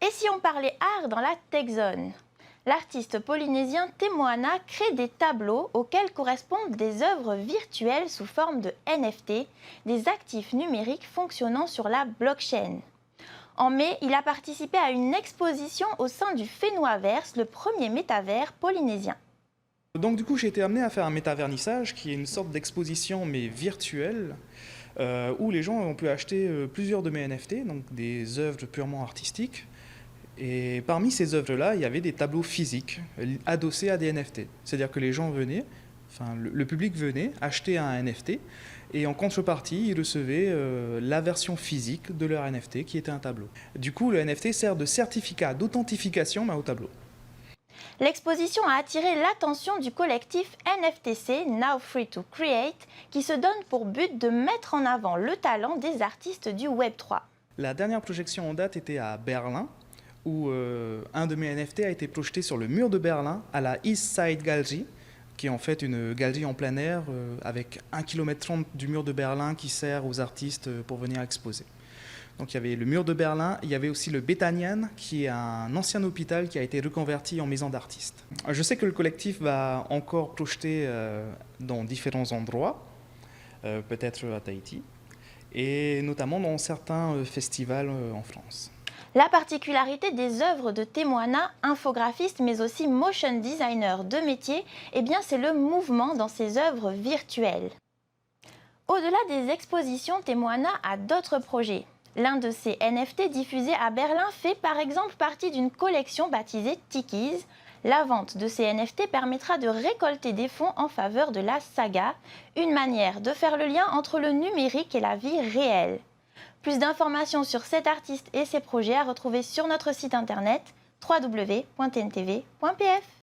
Et si on parlait art dans la tech zone? L'artiste polynésien Temoana crée des tableaux auxquels correspondent des œuvres virtuelles sous forme de NFT, des actifs numériques fonctionnant sur la blockchain. En mai, il a participé à une exposition au sein du Fénoaverse, le premier métavers polynésien. Donc du coup, j'ai été amené à faire un métavernissage qui est une sorte d'exposition mais virtuelle où les gens ont pu acheter plusieurs de mes NFT, donc des œuvres purement artistiques. Et parmi ces œuvres-là, il y avait des tableaux physiques adossés à des NFT. C'est-à-dire que les gens venaient, enfin le public venait acheter un NFT et en contrepartie, ils recevaient la version physique de leur NFT qui était un tableau. Du coup, le NFT sert de certificat d'authentification au tableau. L'exposition a attiré l'attention du collectif NFTC, Now Free to Create, qui se donne pour but de mettre en avant le talent des artistes du Web3. La dernière projection en date était à Berlin, où un de mes NFT a été projeté sur le mur de Berlin, à la East Side Gallery, qui est en fait une galerie en plein air avec 1,30 km du mur de Berlin qui sert aux artistes pour venir exposer. Donc il y avait le mur de Berlin, il y avait aussi le Bethanian, qui est un ancien hôpital qui a été reconverti en maison d'artistes. Je sais que le collectif va encore projeter dans différents endroits, peut-être à Tahiti, et notamment dans certains festivals en France. La particularité des œuvres de Temoana, infographiste mais aussi motion designer de métier, eh bien c'est le mouvement dans ses œuvres virtuelles. Au-delà des expositions, Temoana a d'autres projets. L'un de ces NFT diffusés à Berlin fait par exemple partie d'une collection baptisée Tikis. La vente de ces NFT permettra de récolter des fonds en faveur de la saga, une manière de faire le lien entre le numérique et la vie réelle. Plus d'informations sur cet artiste et ses projets à retrouver sur notre site internet www.tntv.pf.